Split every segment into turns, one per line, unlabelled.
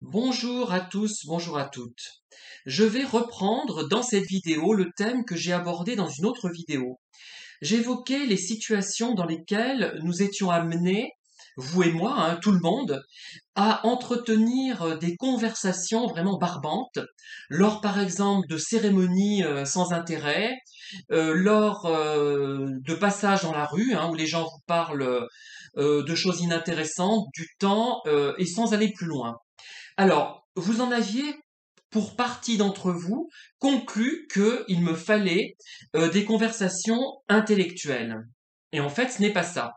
Bonjour à tous, bonjour à toutes. Je vais reprendre dans cette vidéo le thème que j'ai abordé dans une autre vidéo. J'évoquais les situations dans lesquelles nous étions amenés, vous et moi, hein, tout le monde, à entretenir des conversations vraiment barbantes, lors par exemple de cérémonies sans intérêt, lors de passages dans la rue, hein, où les gens vous parlent de choses inintéressantes, du temps, et sans aller plus loin. Alors, vous en aviez, pour partie d'entre vous, conclu qu'il me fallait des conversations intellectuelles. Et en fait, ce n'est pas ça.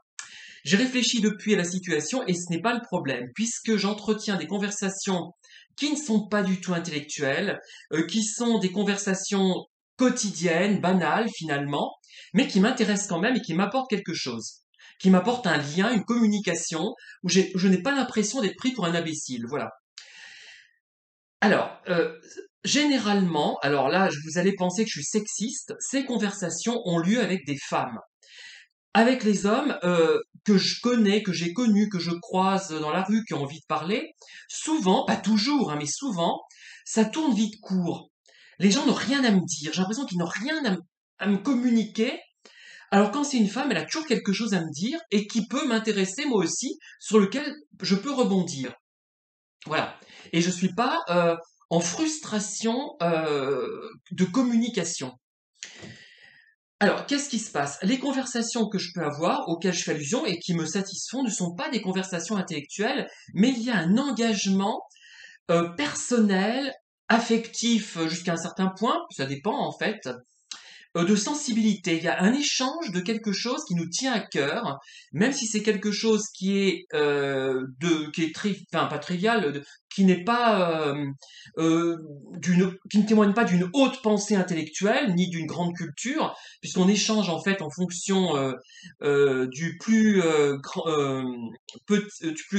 J'ai réfléchi depuis à la situation et ce n'est pas le problème, puisque j'entretiens des conversations qui ne sont pas du tout intellectuelles, qui sont des conversations quotidiennes, banales finalement, mais qui m'intéressent quand même et qui m'apportent quelque chose, qui m'apportent un lien, une communication, où je n'ai pas l'impression d'être pris pour un imbécile. Voilà. Alors, généralement, alors là, vous allez penser que je suis sexiste, ces conversations ont lieu avec des femmes. Avec les hommes que je connais, que j'ai connus, que je croise dans la rue, qui ont envie de parler, souvent, pas toujours, hein, mais souvent, ça tourne vite court. Les gens n'ont rien à me dire. J'ai l'impression qu'ils n'ont rien à me communiquer. Alors quand c'est une femme, elle a toujours quelque chose à me dire et qui peut m'intéresser moi aussi, sur lequel je peux rebondir. Voilà. Et je suis pas en frustration de communication. Alors, qu'est-ce qui se passe? Les conversations que je peux avoir, auxquelles je fais allusion et qui me satisfont, ne sont pas des conversations intellectuelles, mais il y a un engagement personnel, affectif jusqu'à un certain point, ça dépend en fait, de sensibilité. Il y a un échange de quelque chose qui nous tient à cœur, même si c'est quelque chose qui est enfin pas trivial, qui n'est pas qui ne témoigne pas d'une haute pensée intellectuelle ni d'une grande culture, puisqu'on échange en fait en fonction du plus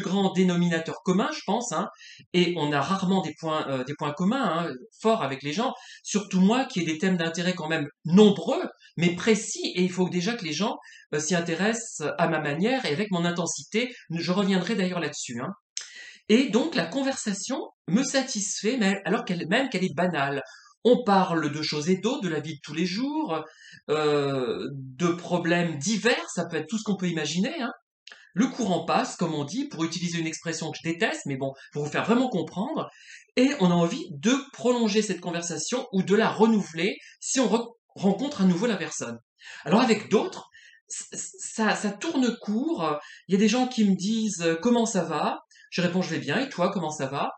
grand dénominateur commun, je pense, hein, et on a rarement des points communs hein, forts avec les gens. Surtout moi qui ai des thèmes d'intérêt quand même nombreux, mais précis, et il faut déjà que les gens s'y intéressent à ma manière et avec mon intensité. Je reviendrai d'ailleurs là-dessus. Hein. Et donc la conversation me satisfait, mais alors même qu'elle est banale. On parle de choses et d'autres, de la vie de tous les jours, de problèmes divers, ça peut être tout ce qu'on peut imaginer. Hein. Le courant passe, comme on dit, pour utiliser une expression que je déteste, mais bon, pour vous faire vraiment comprendre, et on a envie de prolonger cette conversation ou de la renouveler si on rencontre à nouveau la personne. Alors avec d'autres, ça tourne court. Il y a des gens qui me disent comment ça va? Je réponds je vais bien et toi comment ça va?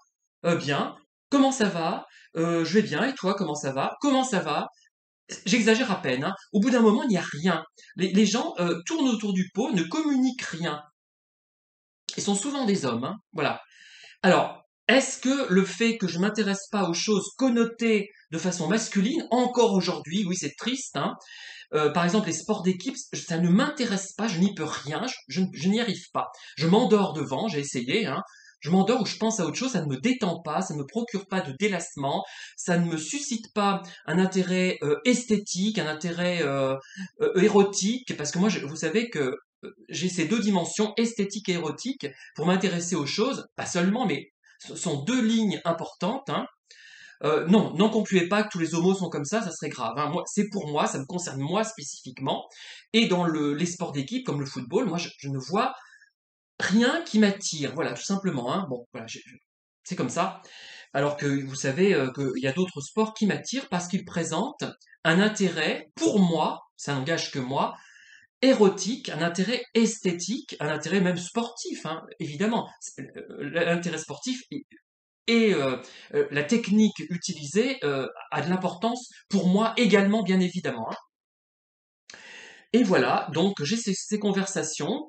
Bien. Comment ça va? Je vais bien et toi comment ça va? Comment ça va? J'exagère à peine. Hein. Au bout d'un moment, il n'y a rien. Les gens tournent autour du pot, ne communiquent rien. Ils sont souvent des hommes. Hein. Voilà. Alors, est-ce que le fait que je m'intéresse pas aux choses connotées de façon masculine, encore aujourd'hui, oui, c'est triste, hein, par exemple, les sports d'équipe, ça ne m'intéresse pas, je n'y peux rien, je n'y arrive pas. Je m'endors devant, j'ai essayé, hein, je m'endors ou je pense à autre chose, ça ne me détend pas, ça ne me procure pas de délassement, ça ne me suscite pas un intérêt esthétique, un intérêt érotique, parce que moi, vous savez que j'ai ces deux dimensions, esthétique et érotique, pour m'intéresser aux choses, pas seulement, mais ce sont deux lignes importantes. Hein. Non, n'en concluez pas que tous les homos sont comme ça serait grave. Hein. Moi, c'est pour moi, ça me concerne moi spécifiquement. Et dans les sports d'équipe, comme le football, moi, je ne vois rien qui m'attire. Voilà, tout simplement. Hein. Bon, voilà, c'est comme ça. Alors que vous savez qu'il y a d'autres sports qui m'attirent parce qu'ils présentent un intérêt, pour moi, ça n'engage que moi, érotique, un intérêt esthétique, un intérêt même sportif, hein, évidemment. L'intérêt sportif et la technique utilisée a de l'importance pour moi également, bien évidemment. Hein. Et voilà, donc j'ai ces conversations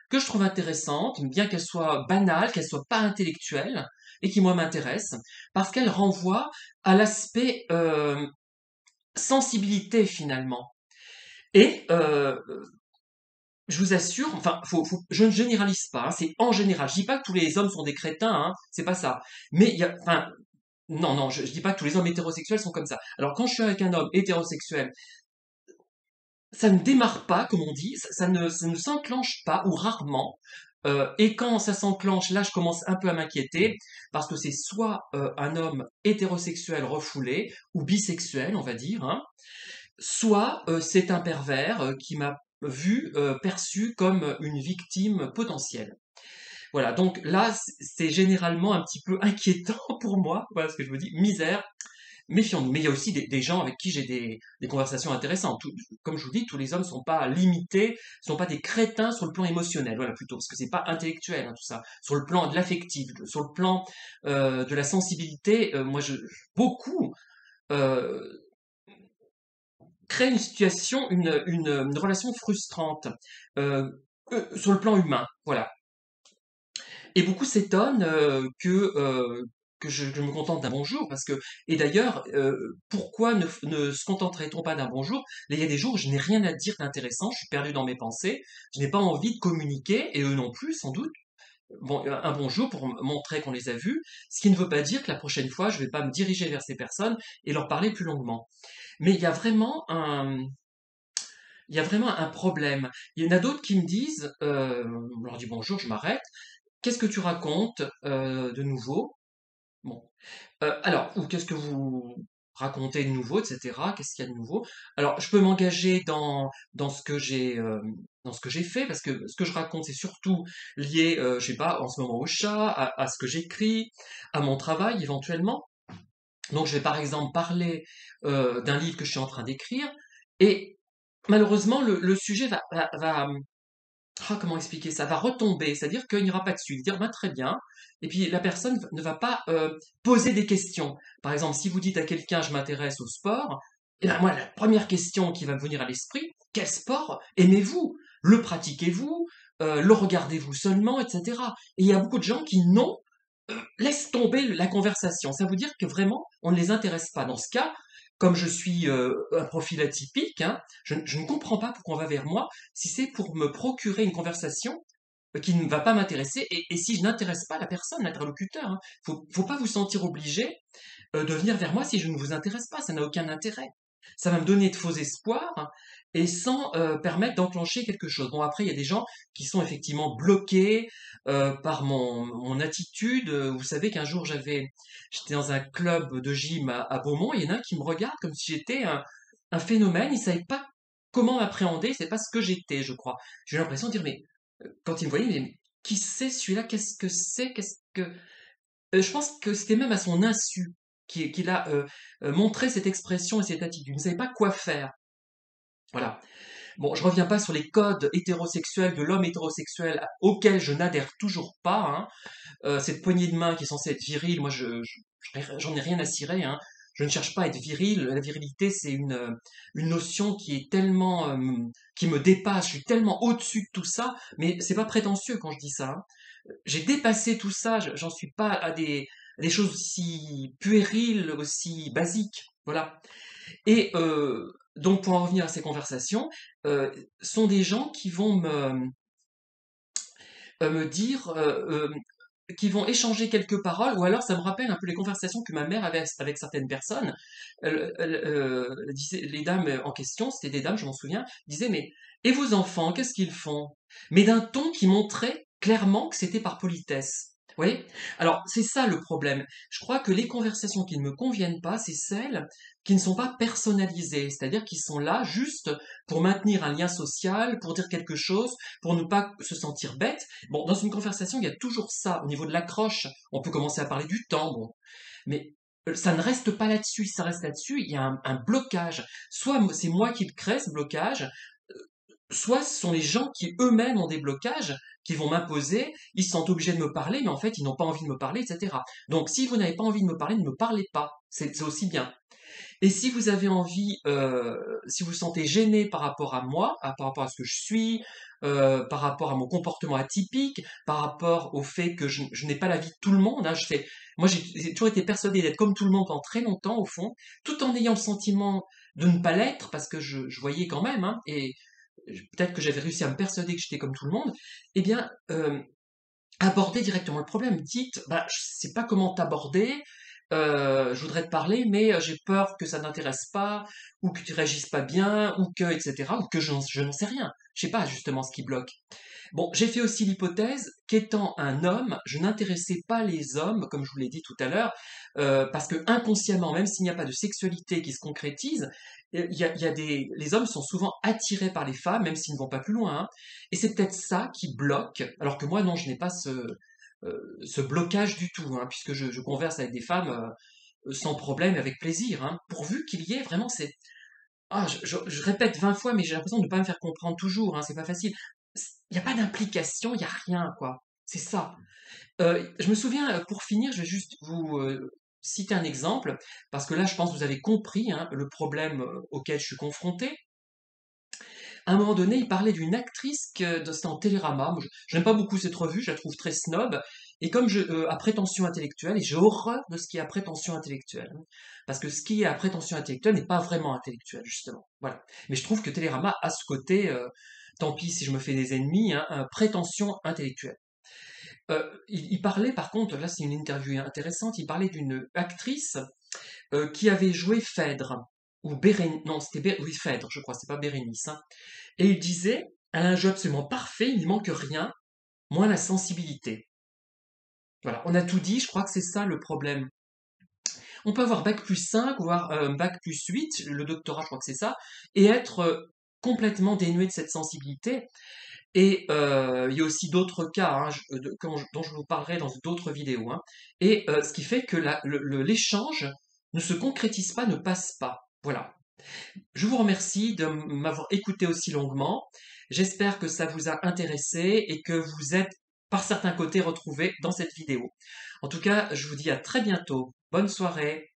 que je trouve intéressantes, bien qu'elles soient banales, qu'elles soient pas intellectuelles, et qui moi m'intéressent, parce qu'elles renvoient à l'aspect sensibilité finalement. Et je vous assure, enfin, je ne généralise pas, hein, c'est en général. Je dis pas que tous les hommes sont des crétins, hein, c'est pas ça. Mais il y a, enfin, non, non, je dis pas que tous les hommes hétérosexuels sont comme ça. Alors quand je suis avec un homme hétérosexuel, ça ne démarre pas, comme on dit, ça ne s'enclenche pas, ou rarement, Et quand ça s'enclenche, là, je commence un peu à m'inquiéter parce que c'est soit un homme hétérosexuel refoulé ou bisexuel, on va dire, hein, soit c'est un pervers qui m'a perçu comme une victime potentielle. Voilà, donc là, c'est généralement un petit peu inquiétant pour moi, voilà ce que je me dis, misère, méfions-nous. Mais il y a aussi des gens avec qui j'ai des conversations intéressantes. Comme je vous dis, tous les hommes sont pas limités, sont pas des crétins sur le plan émotionnel, voilà plutôt, parce que c'est pas intellectuel hein, tout ça. Sur le plan de l'affectif, sur le plan de la sensibilité, moi, beaucoup euh, créent une situation, une relation frustrante euh, sur le plan humain, voilà. Et beaucoup s'étonnent que je me contente d'un bonjour, parce que, et d'ailleurs, pourquoi ne se contenterait-on pas d'un bonjour? Il y a des jours où je n'ai rien à dire d'intéressant, je suis perdu dans mes pensées, je n'ai pas envie de communiquer, et eux non plus, sans doute. Bon, un bonjour pour montrer qu'on les a vus, ce qui ne veut pas dire que la prochaine fois, je ne vais pas me diriger vers ces personnes et leur parler plus longuement. Mais il y a vraiment un problème. Il y en a d'autres qui me disent, on leur dit bonjour, je m'arrête. Qu'est-ce que tu racontes de nouveau? Bon. Alors, ou qu'est-ce que vous racontez de nouveau, etc. Qu'est-ce qu'il y a de nouveau? Alors, je peux m'engager dans ce que dans ce que j'ai fait, parce que ce que je raconte, c'est surtout lié, je sais pas, en ce moment au chat, à ce que j'écris, à mon travail éventuellement. Donc, je vais par exemple parler d'un livre que je suis en train d'écrire, et malheureusement, le sujet comment expliquer ça? Va retomber, c'est-à-dire qu'il n'y aura pas de suite. Dire, ben, très bien. Et puis la personne ne va pas poser des questions. Par exemple, si vous dites à quelqu'un, je m'intéresse au sport, et ben moi, la première question qui va me venir à l'esprit, quel sport aimez-vous? Le pratiquez-vous? Le regardez-vous seulement, etc. Et il y a beaucoup de gens qui non, laissent tomber la conversation. Ça veut dire que vraiment, on ne les intéresse pas. Dans ce cas, comme je suis un profil atypique, hein, je ne comprends pas pourquoi on va vers moi si c'est pour me procurer une conversation qui ne va pas m'intéresser et si je n'intéresse pas la personne, l'interlocuteur. Hein. Faut pas vous sentir obligé de venir vers moi si je ne vous intéresse pas. Ça n'a aucun intérêt. Ça va me donner de faux espoirs hein, et sans permettre d'enclencher quelque chose. Bon, après, il y a des gens qui sont effectivement bloqués par mon attitude. Vous savez qu'un jour, j'étais dans un club de gym à Beaumont, et il y en a un qui me regarde comme si j'étais un phénomène. Il savait pas comment m'appréhender, c'est pas ce que j'étais, je crois. J'ai eu l'impression de dire, mais quand il me voyait, mais qui c'est celui-là? Qu'est-ce que c'est? Qu'est-ce que je pense que c'était même à son insu qu'il a montré cette expression et cette attitude. Il ne savait pas quoi faire. Voilà. Bon, je reviens pas sur les codes hétérosexuels de l'homme hétérosexuel auxquels je n'adhère toujours pas. Hein. Cette poignée de main qui est censée être virile, moi, j'en ai rien à cirer. Hein. Je ne cherche pas à être viril. La virilité, c'est une notion qui est tellement, qui me dépasse. Je suis tellement au-dessus de tout ça, mais c'est pas prétentieux quand je dis ça. Hein. J'ai dépassé tout ça. J'en suis pas à des choses aussi puériles, aussi basiques. Voilà. Et donc, pour en revenir à ces conversations, sont des gens qui vont me dire, qui vont échanger quelques paroles, ou alors ça me rappelle un peu les conversations que ma mère avait avec certaines personnes. Les dames en question, c'était des dames, je m'en souviens, disaient, mais et vos enfants, qu'est-ce qu'ils font? Mais d'un ton qui montrait clairement que c'était par politesse. Vous voyez? Alors, c'est ça le problème. Je crois que les conversations qui ne me conviennent pas, c'est celles qui ne sont pas personnalisées, c'est-à-dire qui sont là juste pour maintenir un lien social, pour dire quelque chose, pour ne pas se sentir bête. Bon, dans une conversation, il y a toujours ça au niveau de l'accroche. On peut commencer à parler du temps, bon. Mais ça ne reste pas là-dessus. Si ça reste là-dessus, il y a un blocage. Soit c'est moi qui le crée, ce blocage, soit ce sont les gens qui eux-mêmes ont des blocages, qui vont m'imposer, ils se sentent obligés de me parler, mais en fait, ils n'ont pas envie de me parler, etc. Donc, si vous n'avez pas envie de me parler, ne me parlez pas. C'est aussi bien. Et si vous avez envie, si vous vous sentez gêné par rapport à moi, par rapport à ce que je suis, par rapport à mon comportement atypique, par rapport au fait que je n'ai pas la vie de tout le monde, hein, moi j'ai toujours été persuadé d'être comme tout le monde pendant très longtemps au fond, tout en ayant le sentiment de ne pas l'être, parce que je voyais quand même, hein, et peut-être que j'avais réussi à me persuader que j'étais comme tout le monde, eh bien, abordez directement le problème. Dites, bah, je sais pas comment t'aborder, je voudrais te parler, mais j'ai peur que ça n'intéresse pas, ou que tu réagisses pas bien, ou que, etc., ou que je n'en sais rien. Je sais pas justement ce qui bloque. Bon, j'ai fait aussi l'hypothèse qu'étant un homme, je n'intéressais pas les hommes, comme je vous l'ai dit tout à l'heure, parce que inconsciemment, même s'il n'y a pas de sexualité qui se concrétise, les hommes sont souvent attirés par les femmes, même s'ils ne vont pas plus loin, hein. Et c'est peut-être ça qui bloque, alors que moi, non, je n'ai pas ce blocage du tout, hein, puisque je converse avec des femmes sans problème, avec plaisir, hein, pourvu qu'il y ait vraiment ces... Ah, je répète 20 fois, mais j'ai l'impression de ne pas me faire comprendre toujours, hein, c'est pas facile. Il n'y a pas d'implication, il n'y a rien, quoi. C'est ça. Je me souviens, pour finir, je vais juste vous citer un exemple, parce que là, je pense que vous avez compris hein, le problème auquel je suis confronté. À un moment donné, il parlait d'une actrice c'était en Télérama. Moi, je n'aime pas beaucoup cette revue, je la trouve très snob. Et comme à prétention intellectuelle, et j'ai horreur de ce qui est à prétention intellectuelle. Hein. Parce que ce qui est à prétention intellectuelle n'est pas vraiment intellectuel, justement. Voilà. Mais je trouve que Télérama a ce côté, tant pis si je me fais des ennemis, hein, prétention intellectuelle. Il parlait, par contre, là c'est une interview intéressante, il parlait d'une actrice qui avait joué Phèdre, ou Bérénice, non, oui, Phèdre, je crois, c'est pas Bérénice, hein. Et il disait, elle a un jeu absolument parfait, il n'y manque rien, moins la sensibilité. Voilà, on a tout dit, je crois que c'est ça le problème. On peut avoir bac plus 5, voire bac plus 8, le doctorat, je crois que c'est ça, et être complètement dénué de cette sensibilité. Et il y a aussi d'autres cas hein, dont je vous parlerai dans d'autres vidéos. Hein. Et ce qui fait que l'échange ne se concrétise pas, ne passe pas. Voilà. Je vous remercie de m'avoir écouté aussi longuement. J'espère que ça vous a intéressé et que vous êtes par certains côtés retrouvés dans cette vidéo. En tout cas, je vous dis à très bientôt. Bonne soirée.